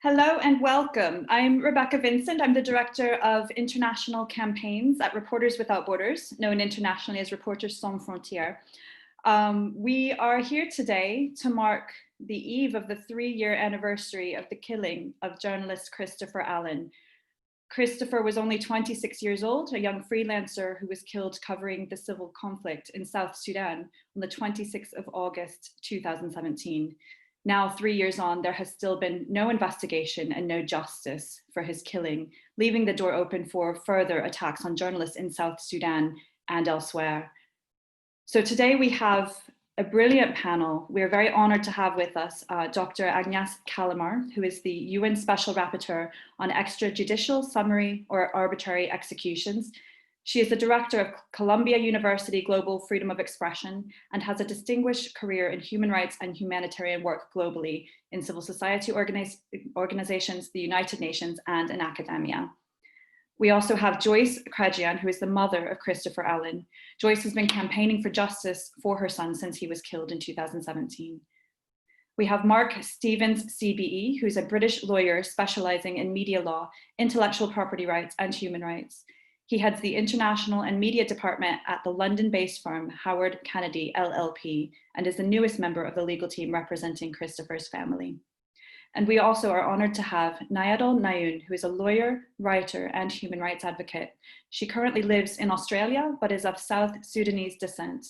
Hello and welcome. I'm Rebecca Vincent. I'm the Director of International Campaigns at Reporters Without Borders, known internationally as Reporters Sans Frontières. We are here today to mark the eve of the 3-year anniversary of the killing of journalist Christopher Allen. Christopher was only 26 years old, a young freelancer who was killed covering the civil conflict in South Sudan on the 26th of August, 2017. Now, 3 years on, there has still been no investigation and no justice for his killing, leaving the door open for further attacks on journalists in South Sudan and elsewhere. So today we have a brilliant panel. We're very honored to have with us Dr. Agnes Callamard, who is the UN Special Rapporteur on extrajudicial, summary, or arbitrary executions. She is the director of Columbia University Global Freedom of Expression and has a distinguished career in human rights and humanitarian work globally in civil society organizations, the United Nations, and in academia. We also have Joyce Krajian, who is the mother of Christopher Allen. Joyce has been campaigning for justice for her son since he was killed in 2017. We have Mark Stevens, CBE, who's a British lawyer specializing in media law, intellectual property rights, and human rights. He heads the International and Media Department at the London-based firm Howard Kennedy LLP and is the newest member of the legal team representing Christopher's family. And we also are honored to have Nyadol Nayoon, who is a lawyer, writer, and human rights advocate. She currently lives in Australia, but is of South Sudanese descent.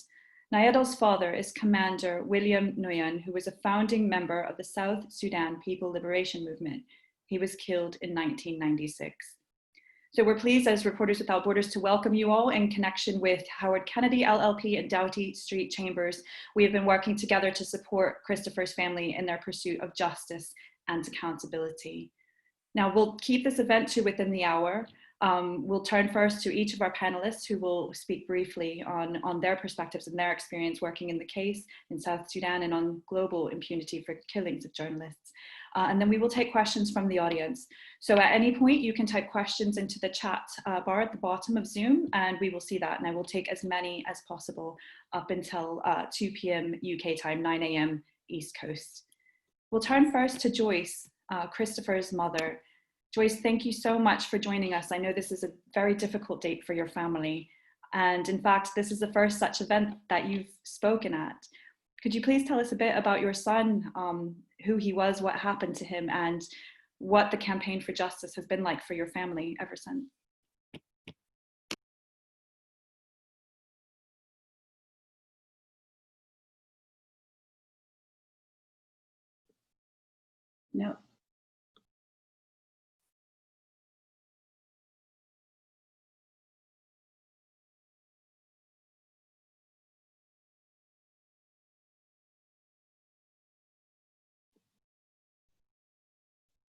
Nyadol's father is Commander William Nguyen, who was a founding member of the South Sudan People Liberation Movement. He was killed in 1996. So we're pleased as Reporters Without Borders to welcome you all in connection with Howard Kennedy LLP and Doughty Street Chambers. We have been working together to support Christopher's family in their pursuit of justice and accountability. Now we'll keep this event to within the hour. We'll turn first to each of our panelists who will speak briefly on their perspectives and their experience working in the case in South Sudan and on global impunity for killings of journalists. And then we will take questions from the audience. So at any point you can type questions into the chat bar at the bottom of Zoom and we will see that, and I will take as many as possible up until 2 p.m. UK time, 9 a.m. East Coast. We'll turn first to Joyce, Christopher's mother. Joyce, thank you so much for joining us. I know this is a very difficult date for your family. And in fact, this is the first such event that you've spoken at. Could you please tell us a bit about your son, who he was, what happened to him, and what the campaign for justice has been like for your family ever since? No.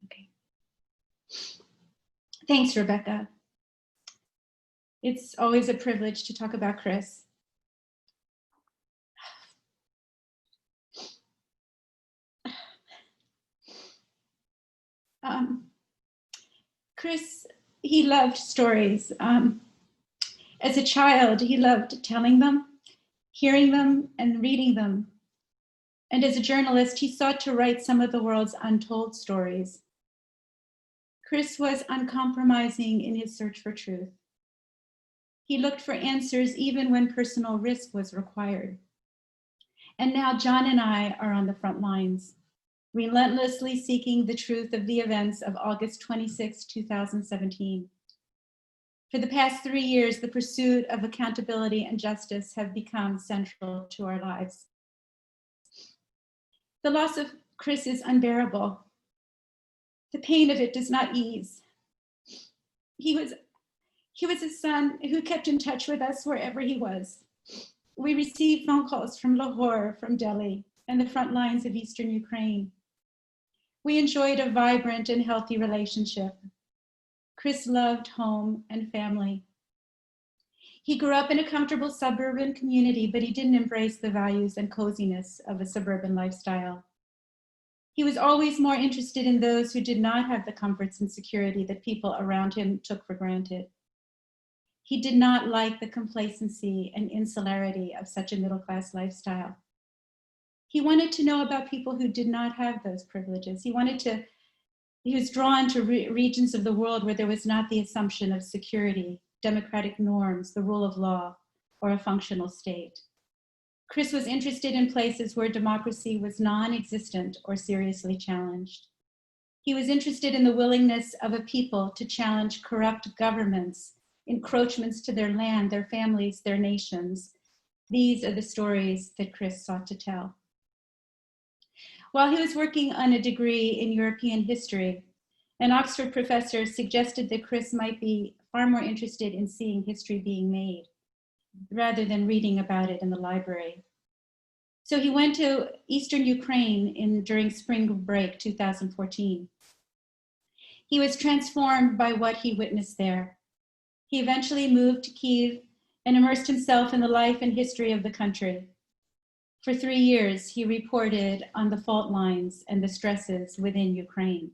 Okay. Thanks, Rebecca. It's always a privilege to talk about Chris. Chris, he loved stories. As a child, he loved telling them, hearing them, and reading them. And as a journalist, he sought to write some of the world's untold stories. Chris was uncompromising in his search for truth. He looked for answers even when personal risk was required. And now John and I are on the front lines, relentlessly seeking the truth of the events of August 26, 2017. For the past 3 years, the pursuit of accountability and justice have become central to our lives. The loss of Chris is unbearable. The pain of it does not ease. He was a son who kept in touch with us wherever he was. We received phone calls from Lahore, from Delhi, and the front lines of Eastern Ukraine. We enjoyed a vibrant and healthy relationship. Chris loved home and family. He grew up in a comfortable suburban community, but he didn't embrace the values and coziness of a suburban lifestyle. He was always more interested in those who did not have the comforts and security that people around him took for granted. He did not like the complacency and insularity of such a middle-class lifestyle. He wanted to know about people who did not have those privileges. He wanted to He was drawn to regions of the world where there was not the assumption of security, democratic norms, the rule of law, or a functional state. Chris was interested in places where democracy was non-existent or seriously challenged. He was interested in the willingness of a people to challenge corrupt governments, encroachments to their land, their families, their nations. These are the stories that Chris sought to tell. While he was working on a degree in European history, an Oxford professor suggested that Chris might be far more interested in seeing history being made rather than reading about it in the library. So he went to Eastern Ukraine during spring break 2014. He was transformed by what he witnessed there. He eventually moved to Kyiv and immersed himself in the life and history of the country. For 3 years, he reported on the fault lines and the stresses within Ukraine.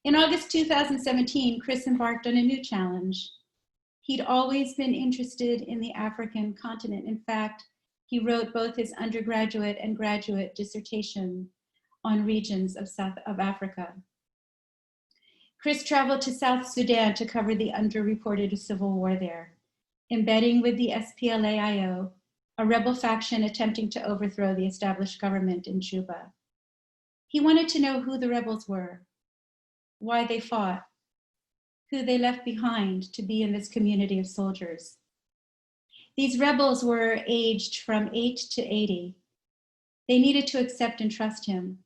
In August 2017, Chris embarked on a new challenge. He'd always been interested in the African continent. In fact, he wrote both his undergraduate and graduate dissertation on regions of Africa. Chris traveled to South Sudan to cover the underreported civil war there, embedding with the SPLA-IO, a rebel faction attempting to overthrow the established government in Juba. He wanted to know who the rebels were, why they fought, who they left behind to be in this community of soldiers. These rebels were aged from 8 to 80. They needed to accept and trust him.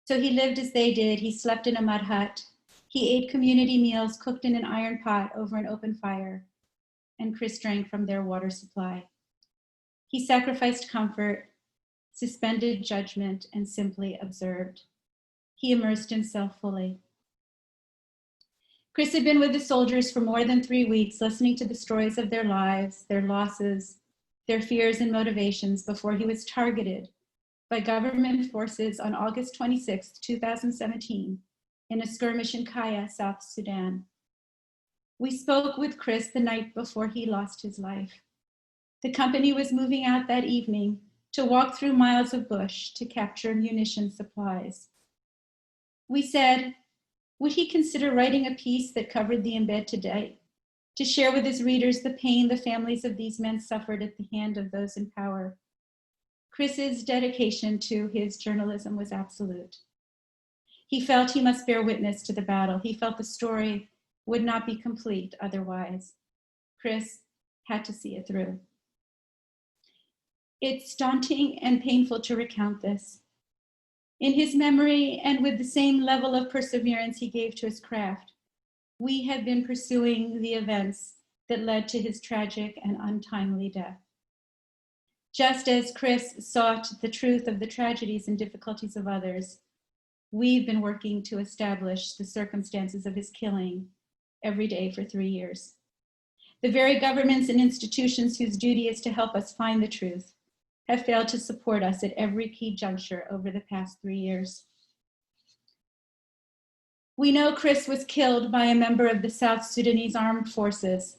So he lived as they did. He slept in a mud hut. He ate community meals cooked in an iron pot over an open fire, and Chris drank from their water supply. He sacrificed comfort, suspended judgment, and simply observed. He immersed himself fully. Chris had been with the soldiers for more than 3 weeks, listening to the stories of their lives, their losses, their fears and motivations before he was targeted by government forces on August 26, 2017, in a skirmish in Kaya, South Sudan. We spoke with Chris the night before he lost his life. The company was moving out that evening to walk through miles of bush to capture munition supplies. We said, would he consider writing a piece that covered the embed today, to share with his readers the pain the families of these men suffered at the hand of those in power? Chris's dedication to his journalism was absolute. He felt he must bear witness to the battle. He felt the story would not be complete otherwise. Chris had to see it through. It's daunting and painful to recount this. In his memory, and with the same level of perseverance he gave to his craft, we have been pursuing the events that led to his tragic and untimely death. Just as Chris sought the truth of the tragedies and difficulties of others, we've been working to establish the circumstances of his killing every day for 3 years. The very governments and institutions whose duty is to help us find the truth have failed to support us at every key juncture over the past 3 years. We know Chris was killed by a member of the South Sudanese armed forces,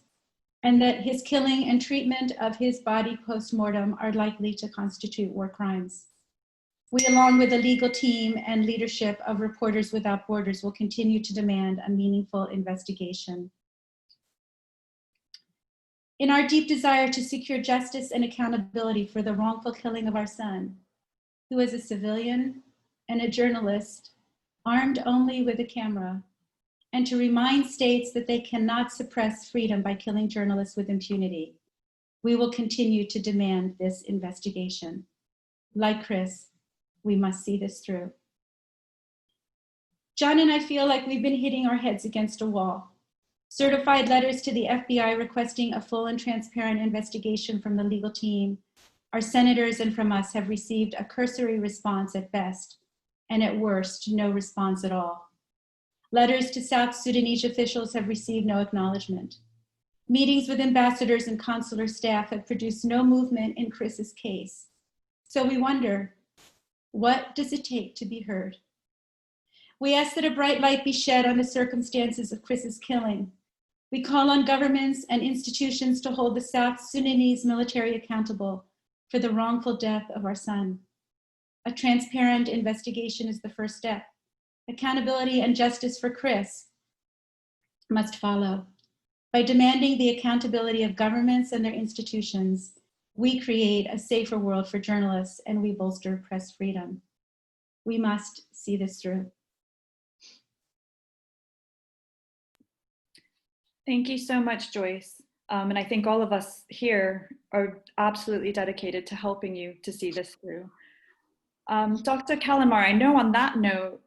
and that his killing and treatment of his body post-mortem are likely to constitute war crimes. We, along with the legal team and leadership of Reporters Without Borders, will continue to demand a meaningful investigation. In our deep desire to secure justice and accountability for the wrongful killing of our son, who was a civilian and a journalist, armed only with a camera, and to remind states that they cannot suppress freedom by killing journalists with impunity, we will continue to demand this investigation. Like Chris, we must see this through. John and I feel like we've been hitting our heads against a wall. Certified letters to the FBI requesting a full and transparent investigation from the legal team. Our senators and from us have received a cursory response at best, and at worst, no response at all. Letters to South Sudanese officials have received no acknowledgement. Meetings with ambassadors and consular staff have produced no movement in Chris's case. So we wonder, what does it take to be heard? We ask that a bright light be shed on the circumstances of Chris's killing. We call on governments and institutions to hold the South Sudanese military accountable for the wrongful death of our son. A transparent investigation is the first step, Accountability and justice for Chris must follow. By demanding the accountability of governments and their institutions, we create a safer world for journalists and we bolster press freedom. We must see this through. Thank you so much, Joyce. And I think all of us here are absolutely dedicated to helping you to see this through. Dr. Calamar, I know on that note,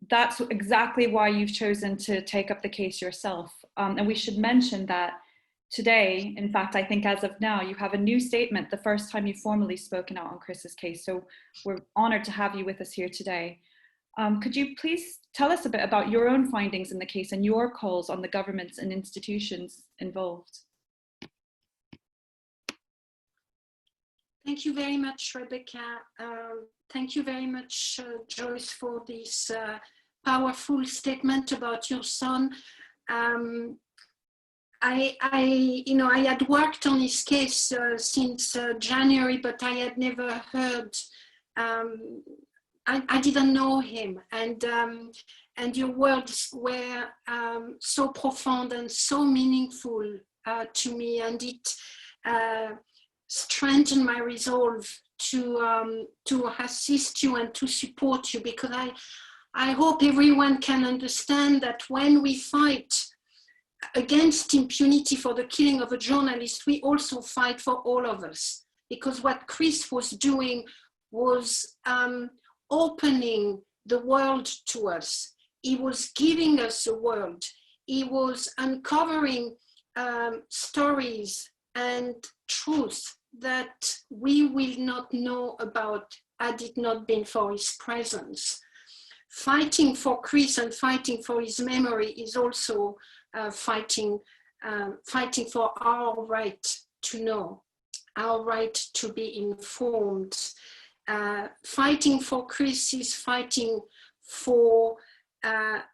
that's exactly why you've chosen to take up the case yourself. And we should mention that today, in fact, I think as of now, you have a new statement, the first time you've formally spoken out on Chris's case. So we're honored to have you with us here today. Could you please tell us a bit about your own findings in the case and your calls on the governments and institutions involved? Thank you very much, Rebecca. Thank you very much, Joyce, for this powerful statement about your son. I had worked on his case since January, but I had never heard. I didn't know him, and your words were so profound and so meaningful to me, and it strengthened my resolve to assist you and to support you, because I hope everyone can understand that when we fight against impunity for the killing of a journalist, we also fight for all of us, because what Chris was doing was opening the world to us. He was giving us a world. He was uncovering stories and truth that we will not know about had it not been for his presence. Fighting for Chris and fighting for his memory is also fighting for our right to know, our right to be informed. Fighting for Chris is fighting for a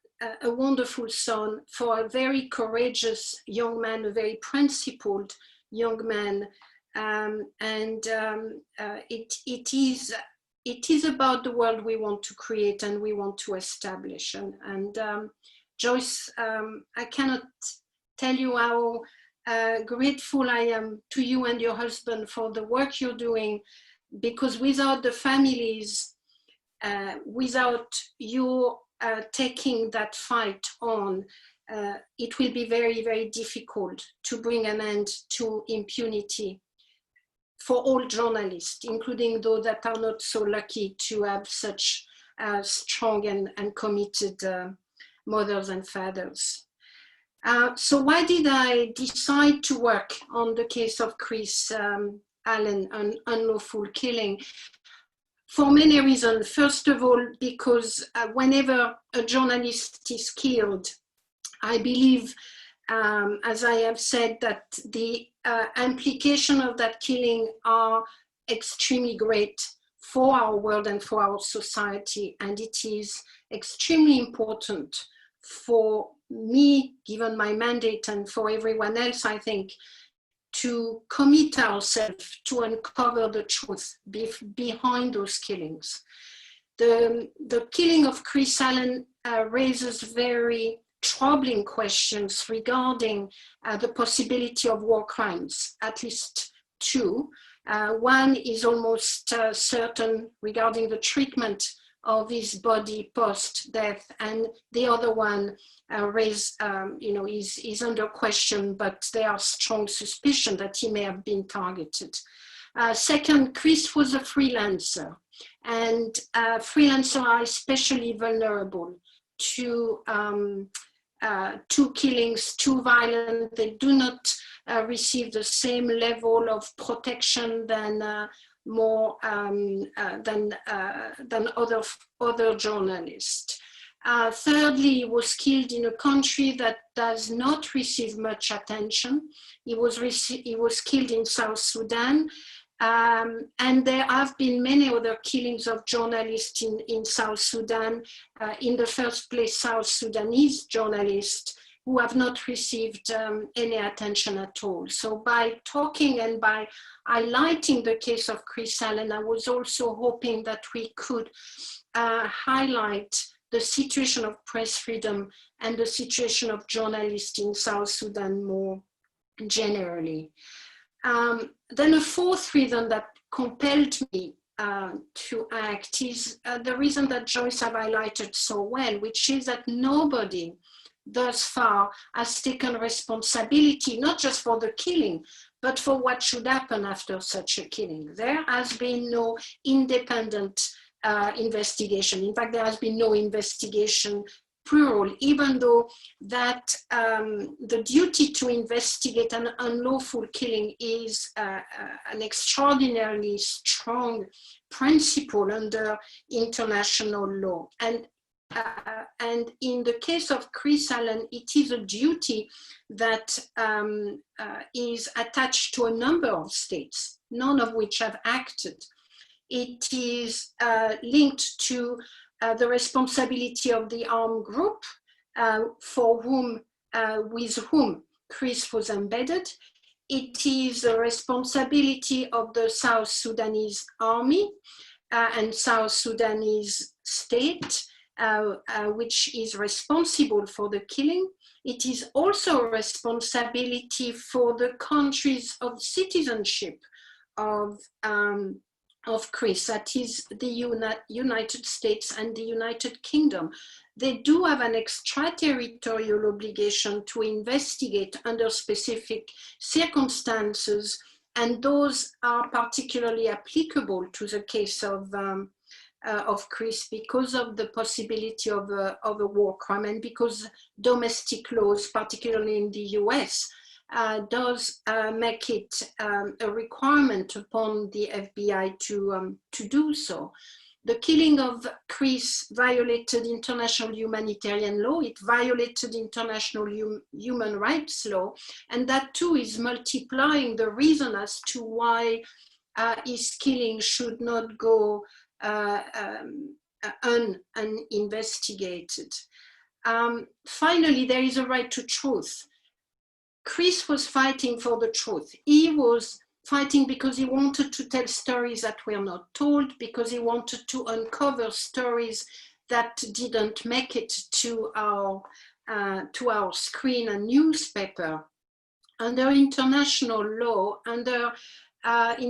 wonderful son, for a very courageous young man, a very principled young man, it is about the world we want to create and we want to establish. And Joyce, I cannot tell you how grateful I am to you and your husband for the work you're doing, because without the families, without you taking that fight on, it will be very, very difficult to bring an end to impunity for all journalists, including those that are not so lucky to have such strong and committed mothers and fathers. So why did I decide to work on the case of Chris Allen, an unlawful killing? For many reasons. First of all, because whenever a journalist is killed, I believe, as I have said, that the implications of that killing are extremely great for our world and for our society. And it is extremely important for me, given my mandate, and for everyone else, I think, to commit ourselves to uncover the truth behind those killings. The killing of Chris Allen raises very troubling questions regarding the possibility of war crimes, at least two. One is almost certain regarding the treatment of his body post-death, and the other one is under question, but there are strong suspicion that he may have been targeted. Second, Chris was a freelancer, and freelancers are especially vulnerable to killings, to violence. They do not receive the same level of protection than other journalists. Thirdly, he was killed in a country that does not receive much attention. He was killed in South Sudan. And there have been many other killings of journalists in South Sudan. In the first place, South Sudanese journalists who have not received any attention at all. So by talking and by highlighting the case of Chris Allen, I was also hoping that we could highlight the situation of press freedom and the situation of journalists in South Sudan more generally. Then a fourth reason that compelled me to act is the reason that Joyce have highlighted so well, which is that nobody thus far has taken responsibility, not just for the killing, but for what should happen after such a killing. There has been no independent investigation. In fact, there has been no investigation, plural, even though that the duty to investigate an unlawful killing is an extraordinarily strong principle under international law. And in the case of Chris Allen, it is a duty that is attached to a number of states, none of which have acted. It is linked to the responsibility of the armed group with whom Chris was embedded. It is the responsibility of the South Sudanese army and South Sudanese state, which is responsible for the killing. It is also a responsibility for the countries of citizenship of Chris, that is the United States and the United Kingdom. They do have an extraterritorial obligation to investigate under specific circumstances, and those are particularly applicable to the case of Chris because of the possibility of a war crime, and because domestic laws, particularly in the US, does make it a requirement upon the FBI to do so. The killing of Chris violated international humanitarian law, it violated international human rights law, and that too is multiplying the reason as to why his killing should not go uninvestigated. Finally, there is a right to truth. Chris was fighting for the truth. He was fighting because he wanted to tell stories that were not told, because he wanted to uncover stories that didn't make it to our screen and newspaper. Under international law, in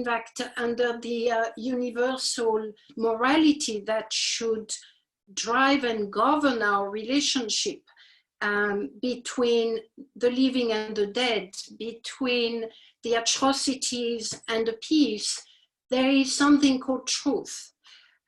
fact, under the universal morality that should drive and govern our relationship between the living and the dead, between the atrocities and the peace, there is something called truth.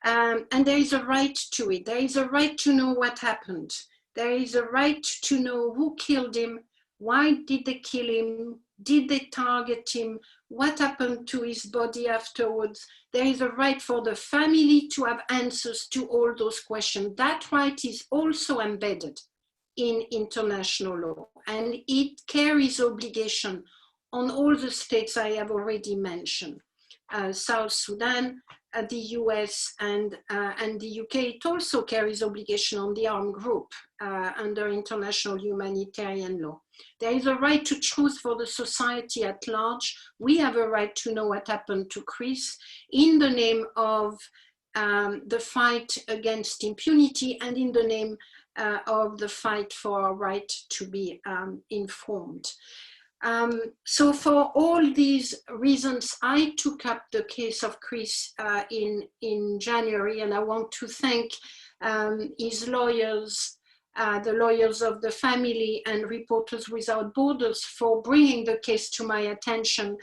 And there is a right to it. There is a right to know what happened. There is a right to know who killed him, why did they kill him, did they target him, what happened to his body afterwards. There is a right for the family to have answers to all those questions. That right is also embedded in international law, and it carries obligation on all the states I have already mentioned. South Sudan, the US and the UK. It also carries obligation on the armed group under international humanitarian law. There is a right to truth for the society at large. We have a right to know what happened to Chris in the name of the fight against impunity and in the name of the fight for our right to be informed. So for all these reasons, I took up the case of Chris in January, and I want to thank his lawyers, the lawyers of the family and Reporters Without Borders for bringing the case to my attention.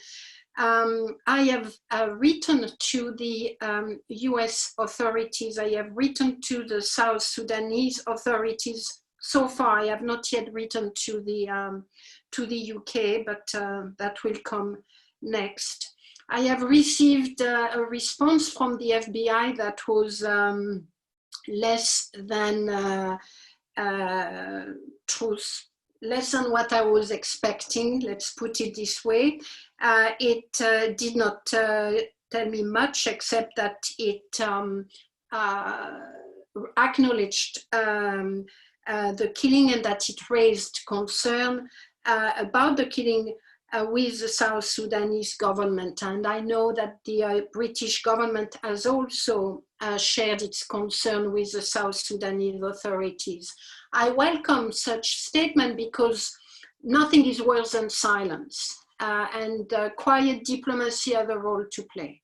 I have written to the US authorities, I have written to the South Sudanese authorities. So far, I have not yet written to the UK, but that will come next. I have received a response from the FBI that was less than less than what I was expecting, let's put it this way. It did not tell me much, except that it acknowledged the killing and that it raised concern about the killing with the South Sudanese government. And I know that the British government has also shared its concern with the South Sudanese authorities. I welcome such statement because nothing is worse than silence, and quiet diplomacy has a role to play.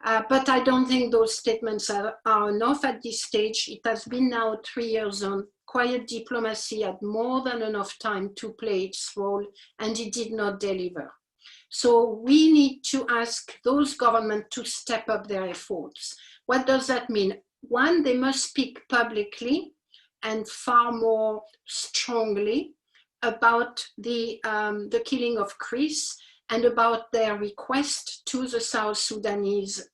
But I don't think those statements are enough at this stage. It has been now 3 years on. Quiet diplomacy had more than enough time to play its role, and it did not deliver. So we need to ask those governments to step up their efforts. What does that mean? One, they must speak publicly and far more strongly about the killing of Chris and about their request to the South Sudanese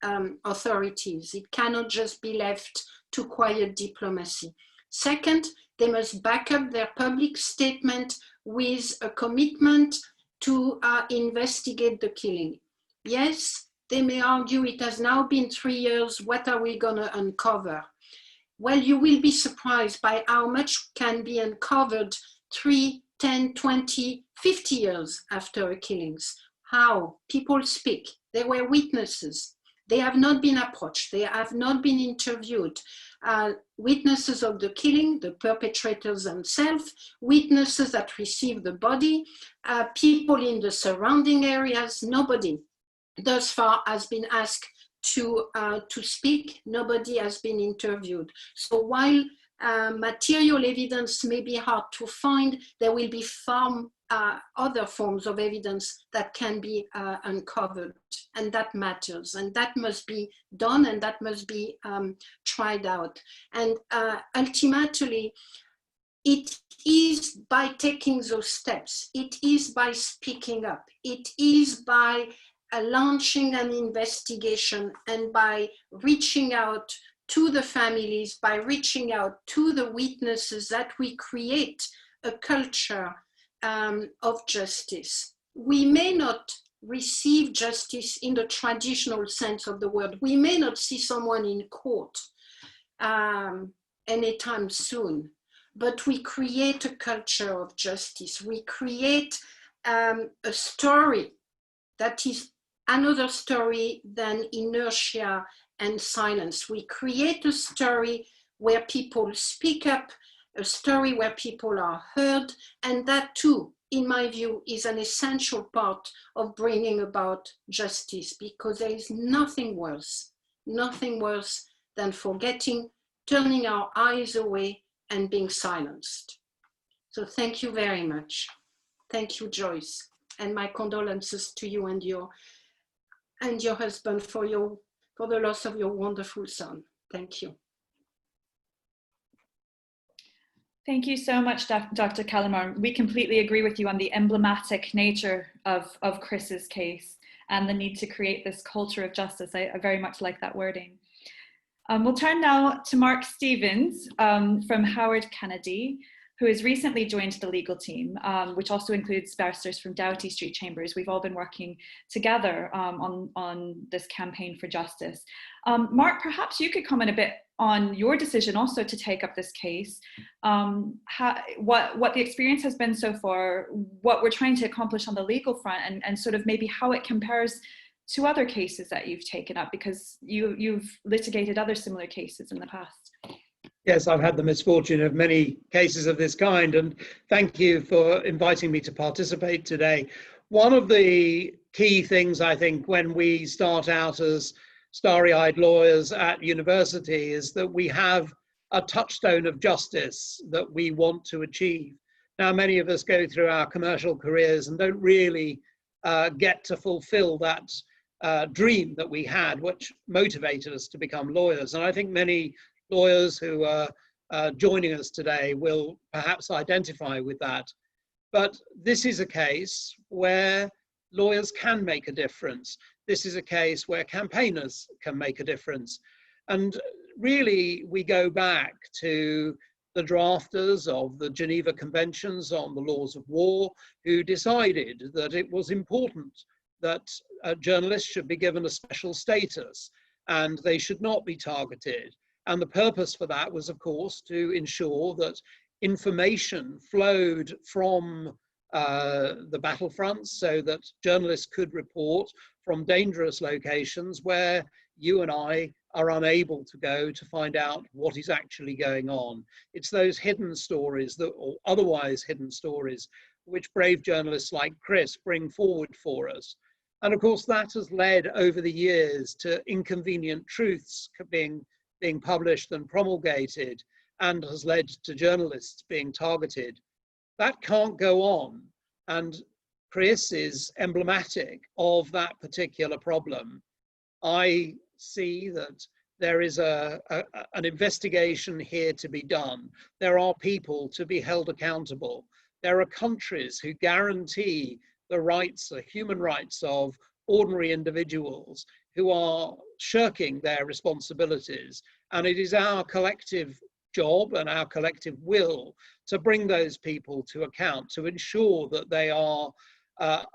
authorities. It cannot just be left to quiet diplomacy. Second, they must back up their public statement with a commitment to investigate the killing. Yes, they may argue it has now been 3 years, what are we gonna uncover? Well, you will be surprised by how much can be uncovered 3, 10, 20, 50 years after killings. How people speak. There were witnesses. They have not been approached. They have not been interviewed. Witnesses of the killing, the perpetrators themselves, witnesses that received the body, people in the surrounding areas. Nobody thus far has been asked to speak. Nobody has been interviewed. So while material evidence may be hard to find, there will be far other forms of evidence that can be uncovered, and that matters, and that must be done, and that must be tried out. And ultimately, it is by taking those steps, it is by speaking up, it is by launching an investigation, and by reaching out to the families, by reaching out to the witnesses, that we create a culture of justice. We may not receive justice in the traditional sense of the word. We may not see someone in court anytime soon, but we create a culture of justice. We create a story that is another story than inertia and silence. We create a story where people speak up, a story where people are heard, and that too, in my view, is an essential part of bringing about justice, because there is nothing worse than forgetting, turning our eyes away, and being silenced. So thank you very much. Thank you, Joyce, and my condolences to you and your husband for the loss of your wonderful son. Thank you. Thank you so much, Dr. Calamar. We completely agree with you on the emblematic nature of Chris's case and the need to create this culture of justice. I very much like that wording. We'll turn now to Mark Stevens from Howard Kennedy, who has recently joined the legal team, which also includes barristers from Doughty Street Chambers. We've all been working together on this campaign for justice. Mark, perhaps you could comment a bit on your decision also to take up this case, what the experience has been so far, what we're trying to accomplish on the legal front, and sort of maybe how it compares to other cases that you've taken up, because you've litigated other similar cases in the past. Yes, I've had the misfortune of many cases of this kind, and thank you for inviting me to participate today. One of the key things, I think, when we start out as starry-eyed lawyers at university is that we have a touchstone of justice that we want to achieve. Now, many of us go through our commercial careers and don't really get to fulfill that dream that we had, which motivated us to become lawyers. And I think many lawyers who are joining us today will perhaps identify with that. But this is a case where lawyers can make a difference. This is a case where campaigners can make a difference. And really, we go back to the drafters of the Geneva Conventions on the Laws of War, who decided that it was important that journalists should be given a special status and they should not be targeted. And the purpose for that was, of course, to ensure that information flowed from the battlefronts so that journalists could report from dangerous locations where you and I are unable to go to find out what is actually going on. It's those hidden stories, that, or otherwise hidden stories, which brave journalists like Chris bring forward for us. And of course, that has led over the years to inconvenient truths being published and promulgated, and has led to journalists being targeted. That can't go on. And Chris is emblematic of that particular problem. I see that there is an investigation here to be done. There are people to be held accountable. There are countries who guarantee the rights, the human rights of ordinary individuals who are shirking their responsibilities. And it is our collective job and our collective will to bring those people to account, to ensure that they are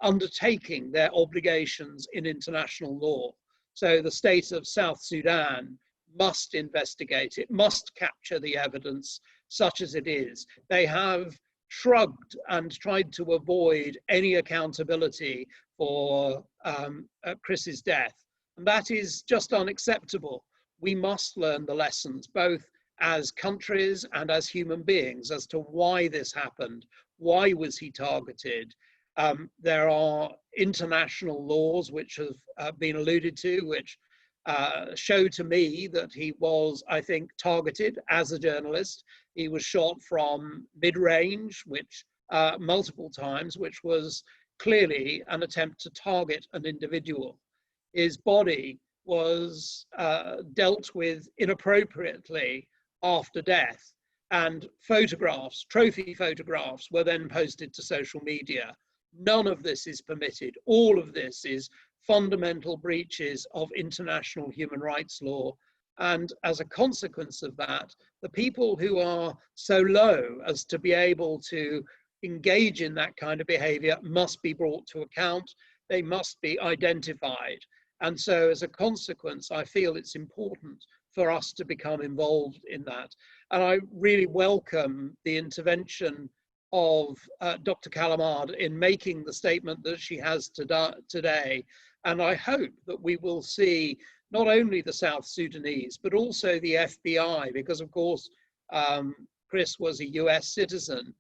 undertaking their obligations in international law. So the state of South Sudan must investigate, it must capture the evidence such as it is. They have shrugged and tried to avoid any accountability for Chris's death. And that is just unacceptable. We must learn the lessons, both as countries and as human beings, as to why this happened. Why was he targeted? There are international laws which have been alluded to, which show to me that he was, I think, targeted as a journalist. He was shot from mid-range, which multiple times, which was clearly an attempt to target an individual. His body was dealt with inappropriately after death, and photographs, trophy photographs, were then posted to social media. None of this is permitted. All of this is fundamental breaches of international human rights law. And as a consequence of that, the people who are so low as to be able to engage in that kind of behavior must be brought to account. They must be identified. And so as a consequence, I feel it's important for us to become involved in that. And I really welcome the intervention of Dr. Calamard in making the statement that she has today. And I hope that we will see not only the South Sudanese, but also the FBI, because of course, Chris was a US citizen.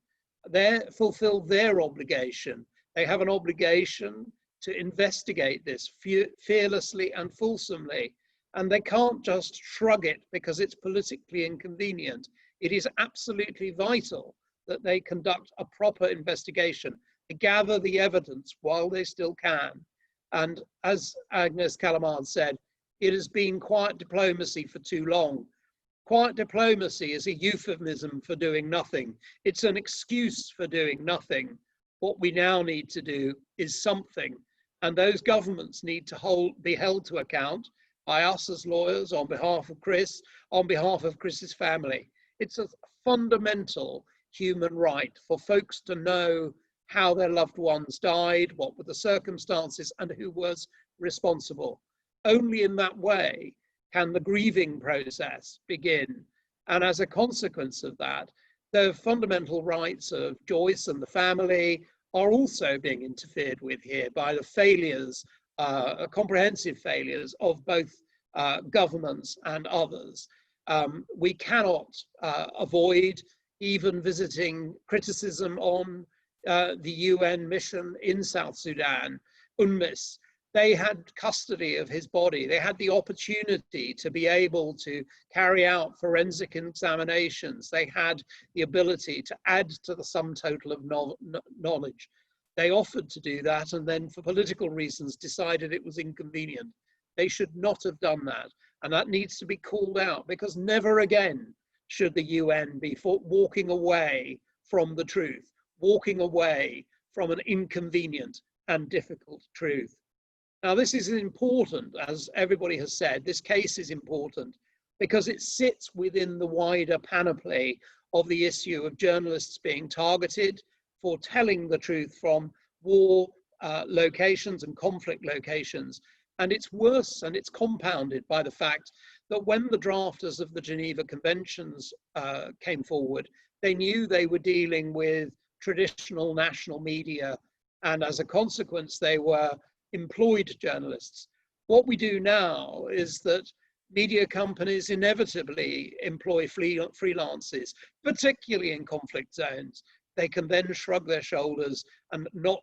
They fulfill their obligation. They have an obligation to investigate this fearlessly and fulsomely. And they can't just shrug it because it's politically inconvenient. It is absolutely vital that they conduct a proper investigation, to gather the evidence while they still can. And as Agnes Calamard said, it has been quiet diplomacy for too long. Quiet diplomacy is a euphemism for doing nothing. It's an excuse for doing nothing. What we now need to do is something. And those governments need to be held to account by us as lawyers, on behalf of Chris, on behalf of Chris's family. It's a fundamental human right for folks to know how their loved ones died, what were the circumstances, and who was responsible. Only in that way can the grieving process begin. And as a consequence of that, the fundamental rights of Joyce and the family are also being interfered with here by the failures, comprehensive failures of both governments and others. We cannot avoid even visiting criticism on the UN mission in South Sudan, UNMISS. They had custody of his body. They had the opportunity to be able to carry out forensic examinations. They had the ability to add to the sum total of knowledge. They offered to do that, and then for political reasons decided it was inconvenient. They should not have done that. And that needs to be called out, because never again should the UN be walking away from the truth, walking away from an inconvenient and difficult truth. Now, this is important, as everybody has said. This case is important because it sits within the wider panoply of the issue of journalists being targeted for telling the truth from war locations and conflict locations. And it's worse, and it's compounded by the fact that when the drafters of the Geneva Conventions came forward, they knew they were dealing with traditional national media, and as a consequence, they were employed journalists. What we do now is that media companies inevitably employ freelancers, particularly in conflict zones. They can then shrug their shoulders and not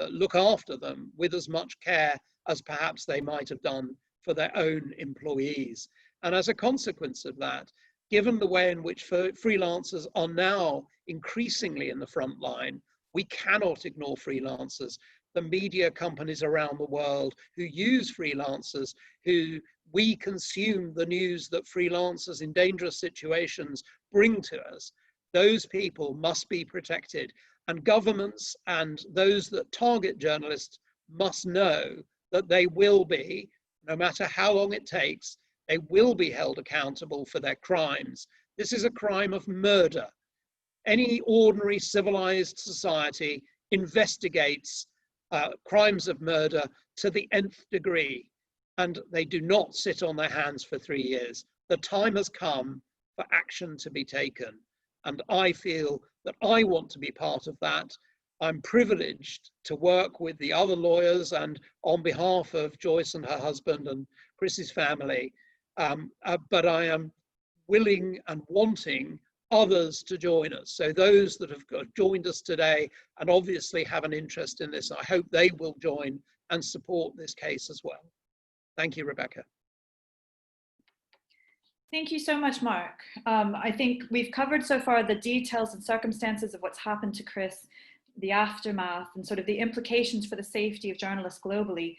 look after them with as much care as perhaps they might have done for their own employees. And as a consequence of that, given the way in which freelancers are now increasingly in the front line, we cannot ignore freelancers. The media companies around the world who use freelancers, who we consume the news that freelancers in dangerous situations bring to us, those people must be protected. And governments and those that target journalists must know that they will be, no matter how long it takes, they will be held accountable for their crimes. This is a crime of murder. Any ordinary civilized society investigates crimes of murder to the nth degree, and they do not sit on their hands for 3 years. The time has come for action to be taken, and I feel that I want to be part of that. I'm privileged to work with the other lawyers and on behalf of Joyce and her husband and Chris's family, but I am willing and wanting others to join us. So those that have joined us today and obviously have an interest in this, I hope they will join and support this case as well. Thank you, Rebecca. Thank you so much, Mark. I think we've covered so far the details and circumstances of what's happened to Chris, the aftermath, and sort of the implications for the safety of journalists globally.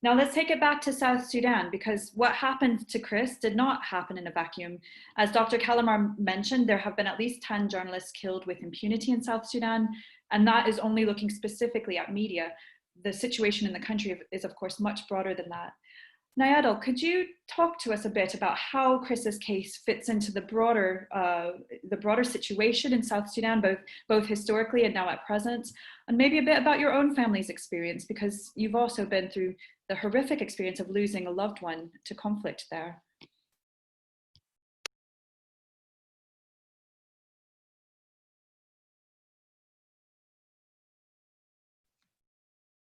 Now let's take it back to South Sudan, because what happened to Chris did not happen in a vacuum. As Dr. Calamar mentioned, there have been at least 10 journalists killed with impunity in South Sudan, and that is only looking specifically at media. The situation in the country is of course much broader than that. Nyadol, could you talk to us a bit about how Chris's case fits into the broader situation in South Sudan, both historically and now at present, and maybe a bit about your own family's experience, because you've also been through the horrific experience of losing a loved one to conflict there.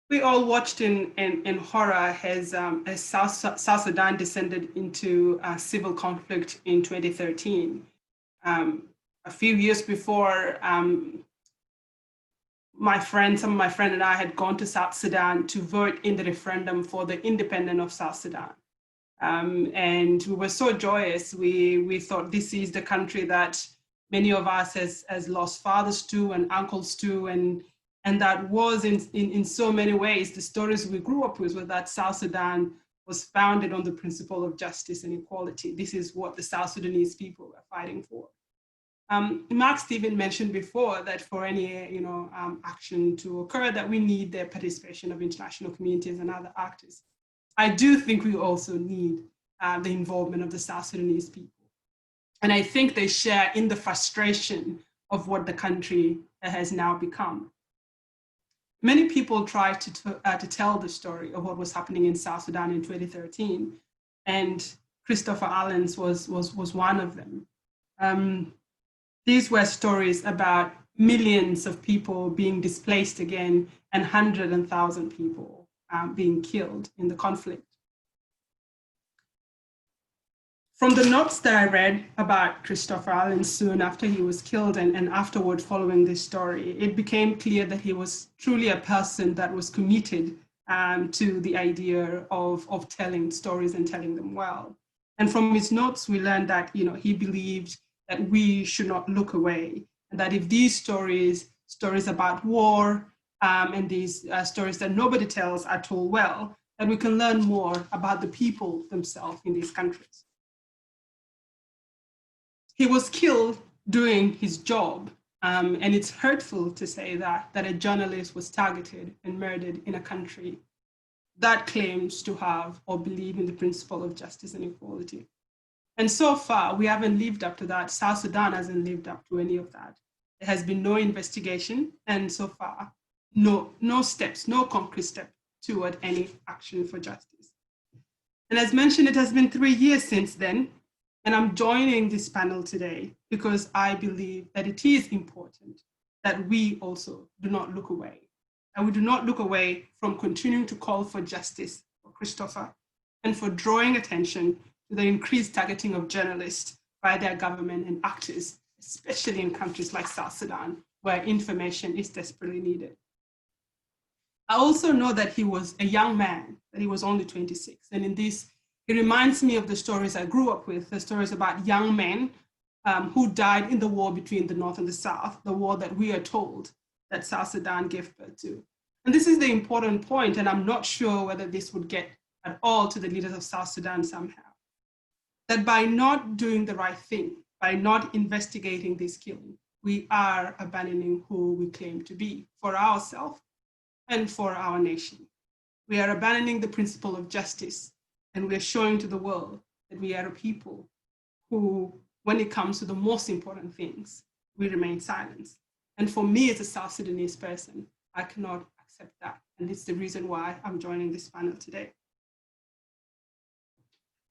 We all watched in horror as South Sudan descended into civil conflict in 2013. A few years before, some of my friends and I had gone to South Sudan to vote in the referendum for the independence of South Sudan. And we were so joyous. We thought this is the country that many of us has lost fathers to and uncles to, and that was in so many ways, the stories we grew up with were that South Sudan was founded on the principle of justice and equality. This is what the South Sudanese people were fighting for. Mark Stephen mentioned before that for any action to occur, that we need the participation of international communities and other actors. I do think we also need the involvement of the South Sudanese people. And I think they share in the frustration of what the country has now become. Many people tried to tell the story of what was happening in South Sudan in 2013, and Christopher Allen's was one of them. These were stories about millions of people being displaced again and 100,000 people being killed in the conflict. From the notes that I read about Christopher Allen soon after he was killed and afterward following this story, it became clear that he was truly a person that was committed to the idea of telling stories and telling them well. And from his notes, we learned that he believed that we should not look away, and that if these stories about war and these stories that nobody tells are told well, that we can learn more about the people themselves in these countries. He was killed doing his job, and it's hurtful to say that a journalist was targeted and murdered in a country that claims to have or believe in the principle of justice and equality. And so far, we haven't lived up to that. South Sudan hasn't lived up to any of that. There has been no investigation, and so far, no steps, no concrete step toward any action for justice. And as mentioned, it has been 3 years since then. And I'm joining this panel today because I believe that it is important that we also do not look away. And we do not look away from continuing to call for justice for Christopher and for drawing attention to the increased targeting of journalists by their government and actors, especially in countries like South Sudan, where information is desperately needed. I also know that he was a young man, that he was only 26. And in this, it reminds me of the stories I grew up with, the stories about young men who died in the war between the North and the South, the war that we are told that South Sudan gave birth to. And this is the important point, and I'm not sure whether this would get at all to the leaders of South Sudan somehow, that by not doing the right thing, by not investigating this killing, we are abandoning who we claim to be for ourselves and for our nation. We are abandoning the principle of justice, and we are showing to the world that we are a people who, when it comes to the most important things, we remain silent. And for me as a South Sudanese person, I cannot accept that. And it's the reason why I'm joining this panel today.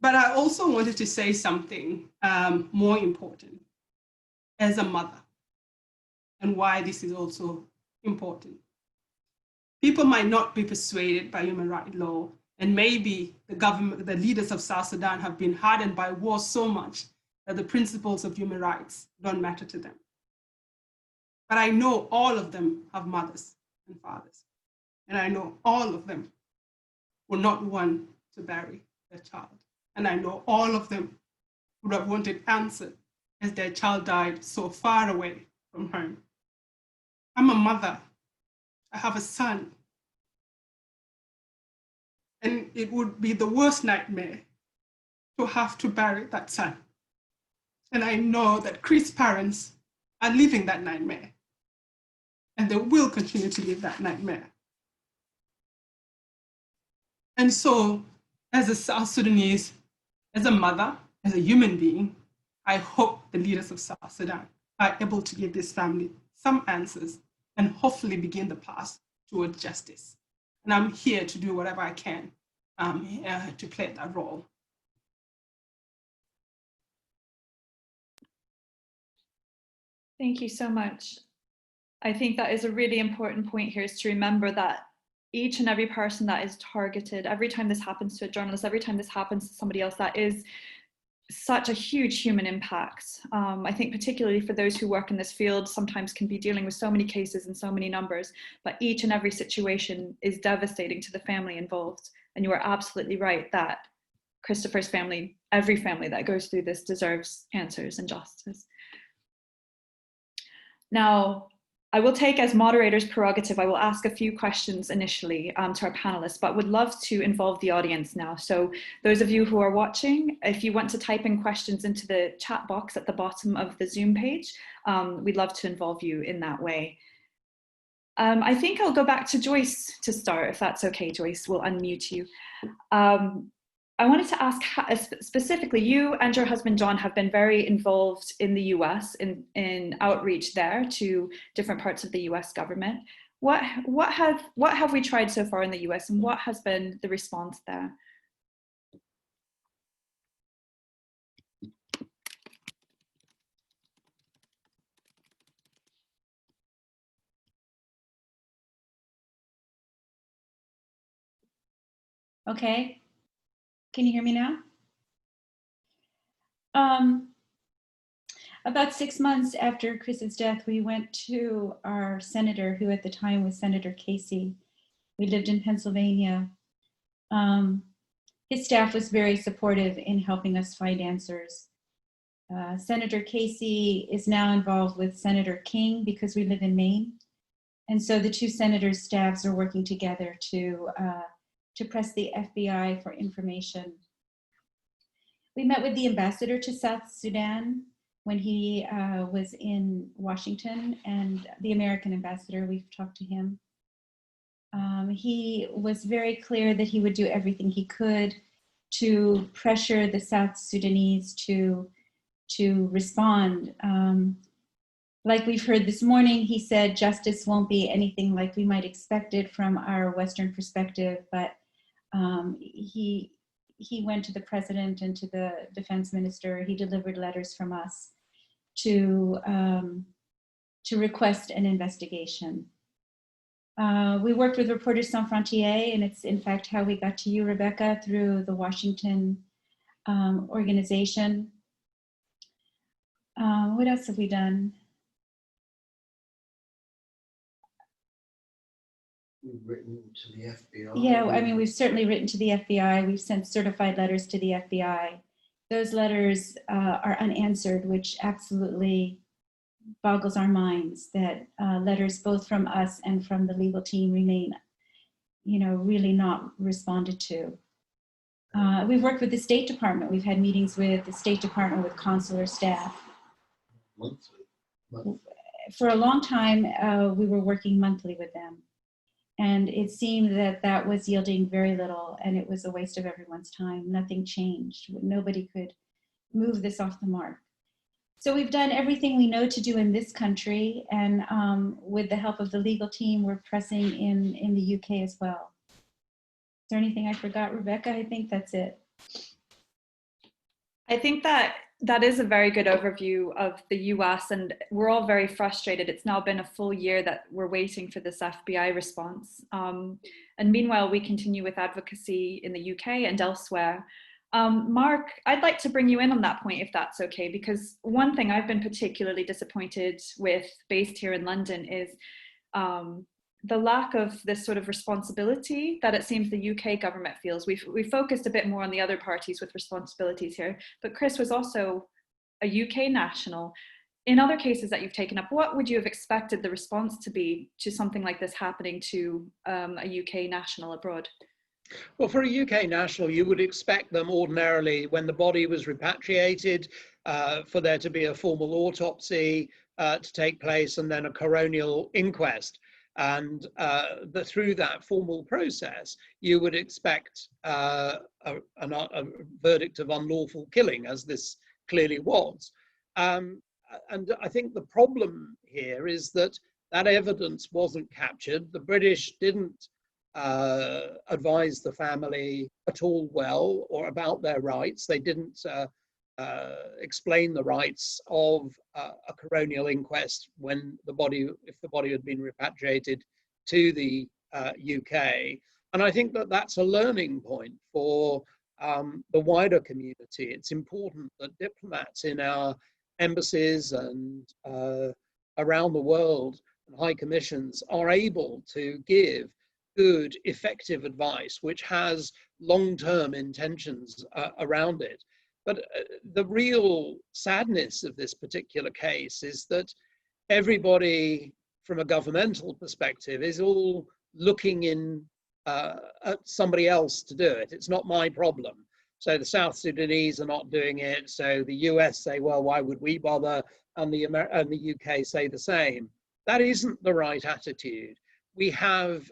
But I also wanted to say something more important as a mother, and why this is also important. People might not be persuaded by human rights law, and maybe the government, the leaders of South Sudan have been hardened by war so much that the principles of human rights don't matter to them. But I know all of them have mothers and fathers, and I know all of them will not want to bury their child. And I know all of them would have wanted answered as their child died so far away from home. I'm a mother. I have a son. And it would be the worst nightmare to have to bury that son. And I know that Chris' parents are living that nightmare. And they will continue to live that nightmare. And so, as a South Sudanese, as a mother, as a human being, I hope the leaders of South Sudan are able to give this family some answers and hopefully begin the path towards justice. And I'm here to do whatever I can to play that role. Thank you so much. I think that is a really important point here, is to remember that each and every person that is targeted, every time this happens to a journalist, every time this happens to somebody else, that is such a huge human impact. I think particularly for those who work in this field, sometimes can be dealing with so many cases and so many numbers, but each and every situation is devastating to the family involved. And you are absolutely right that Christopher's family, every family that goes through this, deserves answers and justice. Now, I will take as moderator's prerogative, I will ask a few questions initially to our panelists, but would love to involve the audience now. So those of you who are watching, if you want to type in questions into the chat box at the bottom of the Zoom page, we'd love to involve you in that way. I think I'll go back to Joyce to start, if that's okay, Joyce. We'll unmute you. I wanted to ask, specifically, you and your husband John have been very involved in the US in outreach there to different parts of the US government. What have we tried so far in the US, and what has been the response there? Okay. Can you hear me now? About 6 months after Chris's death, we went to our senator, who at the time was Senator Casey. We lived in Pennsylvania. His staff was very supportive in helping us find answers. Senator Casey is now involved with Senator King because we live in Maine. And so the two senators' staffs are working together to press the FBI for information. We met with the ambassador to South Sudan when he was in Washington, and the American ambassador, we've talked to him. He was very clear that he would do everything he could to pressure the South Sudanese to respond. Like we've heard this morning, he said justice won't be anything like we might expect it from our Western perspective, but he went to the president and to the defense minister. He delivered letters from us to to request an investigation. We worked with Reporters Sans Frontières, and it's in fact how we got to you, Rebecca, through the Washington organization. What else have we done? We've written to the FBI. Yeah, I mean, we've certainly written to the FBI. We've sent certified letters to the FBI. Those letters are unanswered, which absolutely boggles our minds that letters both from us and from the legal team remain, really not responded to. We've worked with the State Department. We've had meetings with the State Department, with consular staff. Monthly. For a long time, we were working monthly with them. And it seemed that that was yielding very little, and it was a waste of everyone's time. Nothing changed. Nobody could move this off the mark. So we've done everything we know to do in this country, and with the help of the legal team, we're pressing in the UK as well. Is there anything I forgot, Rebecca? I think that's it. I think that is a very good overview of the US, and we're all very frustrated. It's now been a full year that we're waiting for this FBI response. And meanwhile, we continue with advocacy in the UK and elsewhere. Mark, I'd like to bring you in on that point, if that's okay, because one thing I've been particularly disappointed with, based here in London, is the lack of this sort of responsibility that it seems the UK government feels. We've focused a bit more on the other parties with responsibilities here, but Chris was also a UK national. In other cases that you've taken up, what would you have expected the response to be to something like this happening to a UK national abroad? Well, for a UK national, you would expect them ordinarily, when the body was repatriated, for there to be a formal autopsy to take place, and then a coronial inquest. And through that formal process, you would expect a verdict of unlawful killing, as this clearly was. And I think the problem here is that that evidence wasn't captured. The British didn't advise the family at all well or about their rights. They didn't explain the rights of a coronial inquest when if the body had been repatriated to the UK. And I think that that's a learning point for the wider community. It's important that diplomats in our embassies and around the world, and high commissions, are able to give good, effective advice which has long-term intentions around it. But the real sadness of this particular case is that everybody from a governmental perspective is all looking in at somebody else to do it. It's not my problem. So the South Sudanese are not doing it. So the US say, well, why would we bother? And the UK say the same. That isn't the right attitude. We have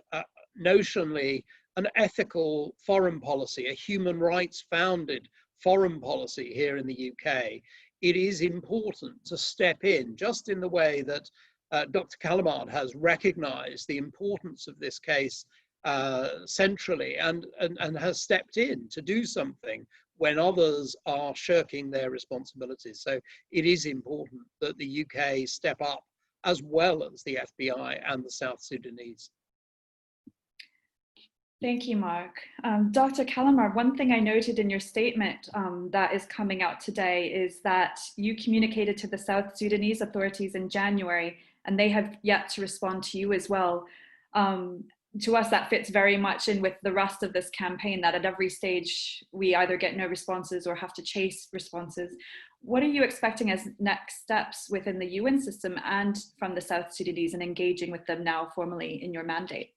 notionally an ethical foreign policy, a human rights founded foreign policy here in the UK. It is important to step in, just in the way that Dr. Calamard has recognized the importance of this case centrally and has stepped in to do something when others are shirking their responsibilities. So it is important that the UK step up, as well as the FBI and the South Sudanese. Thank you, Mark. Dr. Calamard, one thing I noted in your statement that is coming out today is that you communicated to the South Sudanese authorities in January, and they have yet to respond to you as well. To us, that fits very much in with the rest of this campaign, that at every stage we either get no responses or have to chase responses. What are you expecting as next steps within the UN system and from the South Sudanese in engaging with them now formally in your mandate?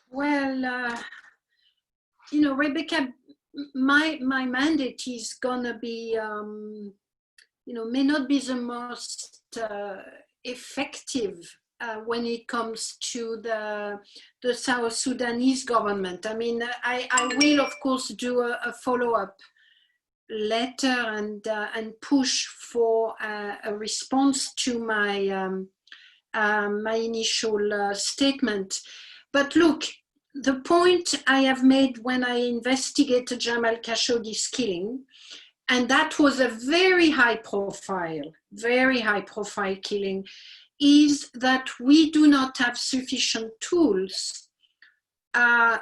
Well, Rebecca, my mandate is gonna be, may not be the most effective when it comes to the South Sudanese government. I mean, I will of course do a follow-up letter and push for a response to my my initial statement. But look, the point I have made when I investigated Jamal Khashoggi's killing and that was a very high profile killing, is that we do not have sufficient tools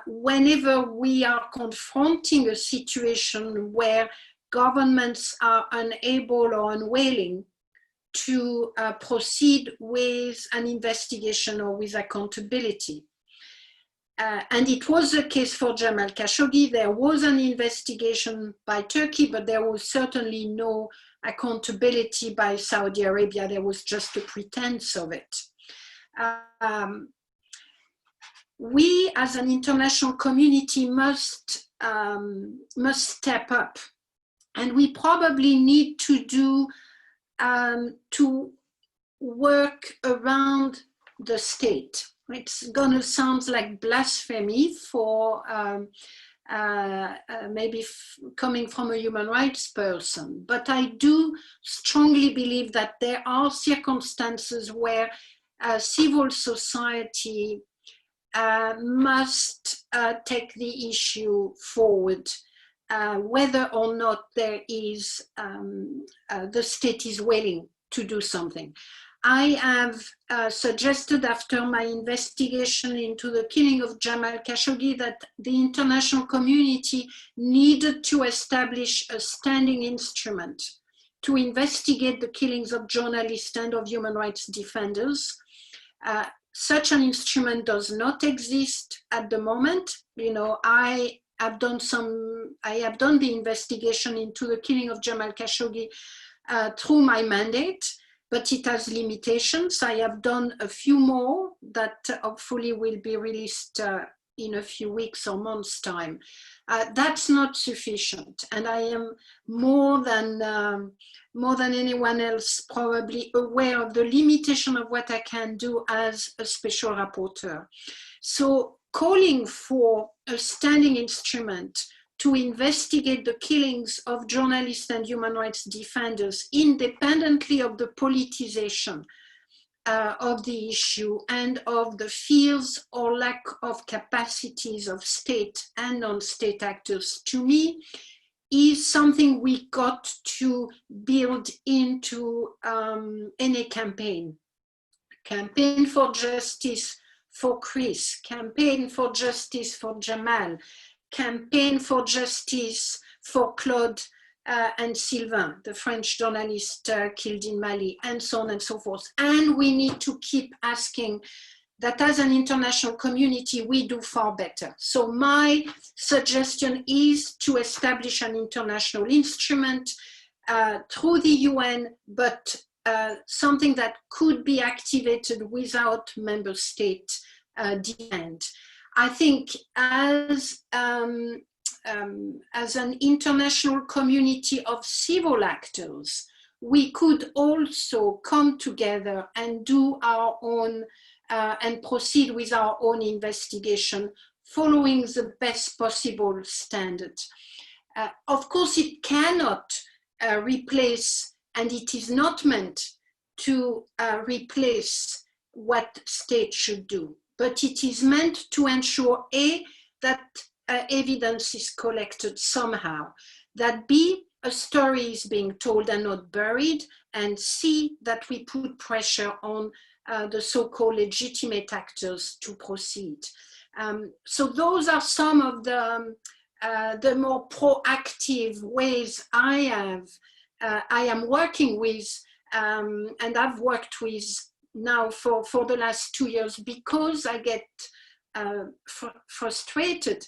whenever we are confronting a situation where governments are unable or unwilling to proceed with an investigation or with accountability. And it was the case for Jamal Khashoggi. There was an investigation by Turkey, but there was certainly no accountability by Saudi Arabia. There was just a pretense of it. We as an international community must step up, and we probably need to do to work around the state. It's gonna sound like blasphemy for maybe coming from a human rights person, but I do strongly believe that there are circumstances where civil society must take the issue forward, whether or not there is the state is willing to do something. I have suggested after my investigation into the killing of Jamal Khashoggi that the international community needed to establish a standing instrument to investigate the killings of journalists and of human rights defenders. Such an instrument does not exist at the moment. You know, I have done the investigation into the killing of Jamal Khashoggi through my mandate, but it has limitations. I have done a few more that hopefully will be released in a few weeks or months' time. That's not sufficient, and I am more than anyone else probably aware of the limitation of what I can do as a special rapporteur. So calling for a standing instrument to investigate the killings of journalists and human rights defenders independently of the politicization of the issue and of the fears or lack of capacities of state and non-state actors, to me, is something we got to build into any campaign. Campaign for justice for Chris, campaign for justice for Jamal, campaign for justice for Claude and Sylvain, the French journalist killed in Mali, and so on and so forth. And we need to keep asking that as an international community, we do far better. So my suggestion is to establish an international instrument through the UN, but something that could be activated without member state demand. I think as an international community of civil actors, we could also come together and do our own and proceed with our own investigation following the best possible standard. Of course, it cannot replace, and it is not meant to replace what states should do, but it is meant to ensure A, that evidence is collected somehow, that B, a story is being told and not buried, and C, that we put pressure on the so-called legitimate actors to proceed. So those are some of the more proactive ways I am working with, and I've worked with now for the last 2 years, because I get frustrated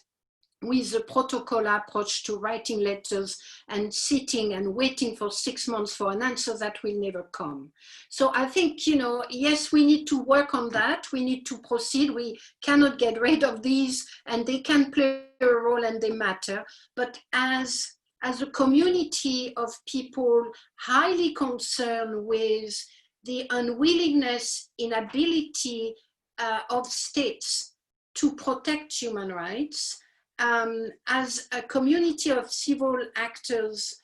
with the protocol approach to writing letters and sitting and waiting for 6 months for an answer that will never come. So I think, you know, yes, we need to work on that. We need to proceed. We cannot get rid of these, and they can play a role and they matter. But as a community of people highly concerned with the unwillingness, inability of states to protect human rights, as a community of civil actors